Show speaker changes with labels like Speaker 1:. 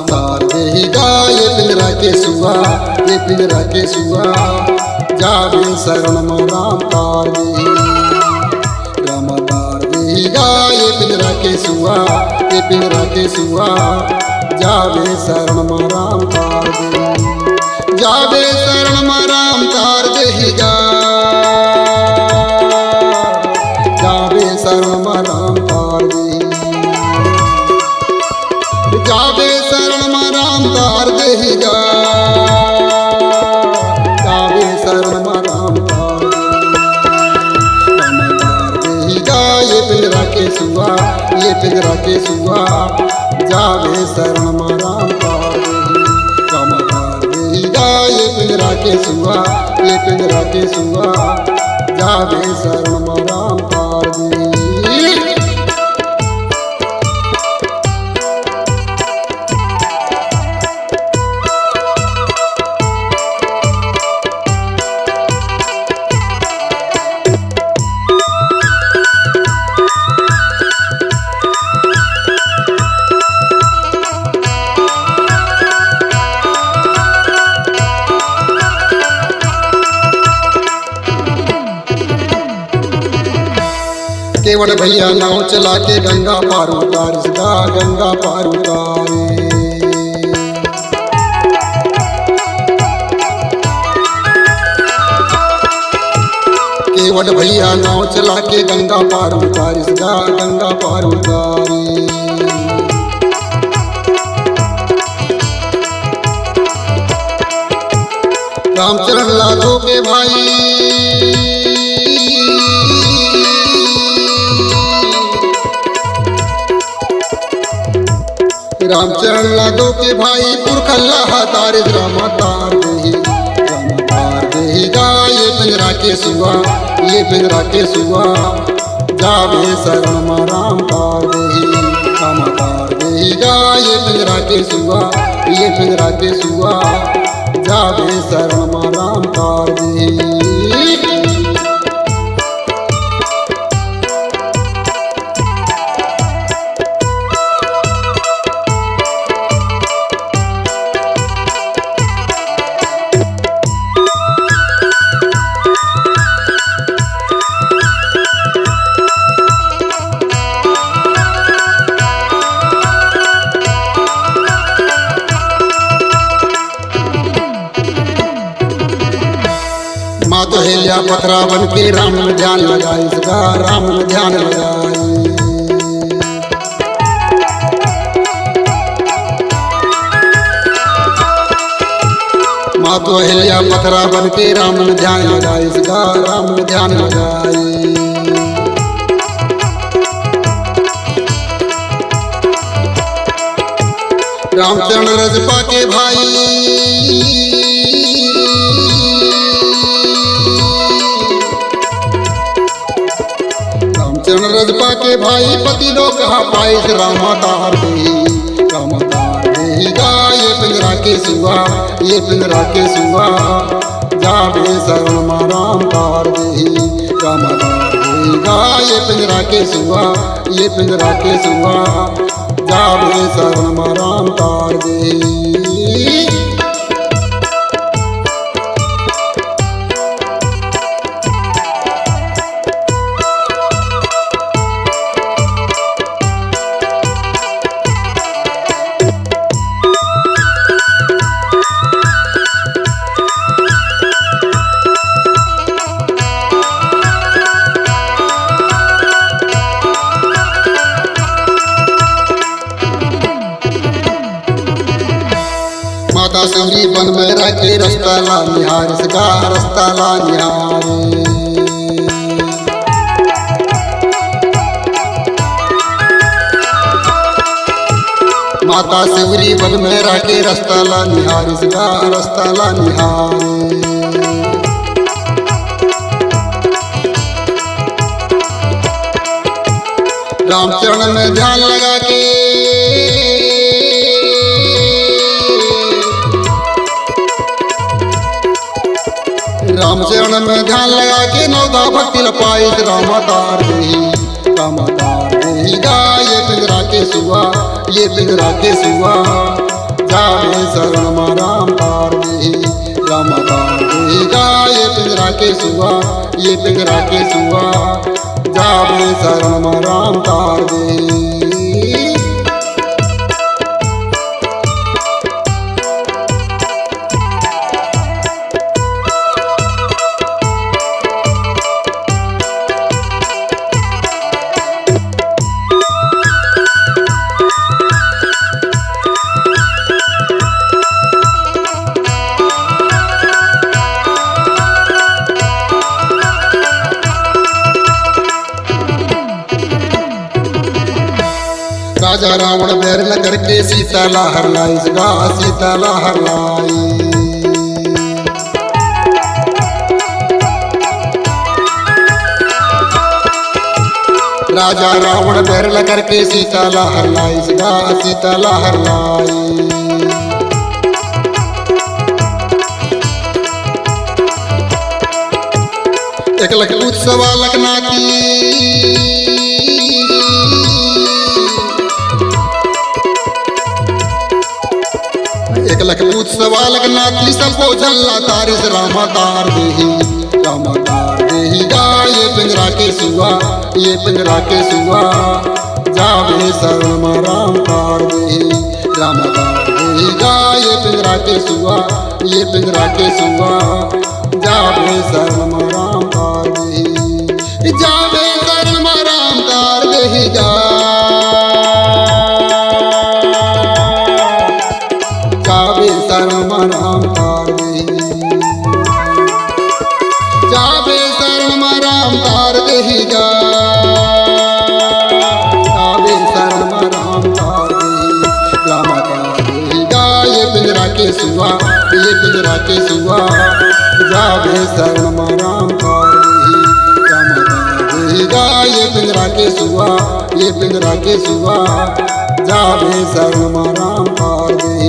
Speaker 1: तार देगा ये पिंजरा के सुआ, ये पिंजरा के सुआ जावे शरण में राम तार दे। राम तार देगा ये पिंजरा के सुआ, ये पिंजरा के सुआ जावे शरण में राम तार दे। जावे शरण में राम तार देगा, जावे शरण में राम तार दे। जावे शरण में राम तार देगा, जावे शरण में राम तार देगा ये पिंजरा के सुआ, ये पिंजरा के सुआ जावे शरण में राम तार देगा ये पिंजरा के सुआ, ये पिंजरा के सुआ जावे शरण में राम तार दे। केवट भैया नाव चला के गंगा पार उतार, सदा गंगा पार उतारे। केवट भैया नाव चला के गंगा पार उतार, सदा गंगा पार उतारे। रामचरण लाखों के भाई, रामचरण लाखों के भाई पुरखल्ला तार राम तार दे। राम तार देगा ये पिंजरा के सुआ, ये पिंजरा के सुआ जावे शरण में राम तार दे। राम तार देगा ये पिंजरा के सुआ, ये पिंजरा के सुआ जावे शरण में राम तार दे। माँ तो हेलिया पथरा बन के राम में ध्यान लगाई, सदा राम में ध्यान लगाई। माँ तो हेलिया पथरा बन के राम में ध्यान लगाई, सदा राम में ध्यान लगाई। रामचरण रजपा के भाई, रामचरण रजपा के भाई पति लोग कहा पाए राम तार दे। राम तार देगा ये पिंजरा के सुआ, ये पिंजरा के सुआ जावे शरण में राम तार दे। राम तार देगा ये पिंजरा के सुआ, ये पिंजरा के सुआ जावे शरण में राम तार दे। माता सिमरी बन में रह के रास्ता ला निहार, सगा रास्ता ला निहार। माता सिमरी बन में रह के रास्ता ला निहार, सगा रास्ता ला निहार। रामचरण में ध्यान लगा के, रामचरण में ध्यान लगा के नौदा भक्ति पाए राम तार दे। राम तार देगा ये पिंजरा के सुआ, ये पिंजरा के सुआ जावे शरण राम तार दे राम तार देगा ये पिंजरा के सुआ ये पिंजरा के सुआ जावे शरण राम तार दे। राजा रावण बैर लगर के सीता लहर लाई गा सीता लहर लाई। राजा रावण बैर लगर के सीता लहर लाई गा सीता लहर लाई। एक लख उत्सव लखनाती एक लख उत्सव लखनाती सबको झल्ला तारिस राम तार देही राम तार देही गा ये पिंजरा के सुआ ये पिंजरा के सुआ जावे शरण राम तार देही राम तार देही गा ये पिंजरा के सुआ ये पिंजरा के सुआ जावे शरण राम तार देही जावे शरण राम तार देही जा जावे शरण राम तार देही जावे शरण राम तार देही जा जावे शरण राम तार देही राम तार देही गा ये पिंजरा के सुआ ये पिंजरा के सुआ जावे शरण राम तार देही राम तार देही गा ये पिंजरा के सुआ ये पिंजरा के सुआ जावे शरण राम तार देही।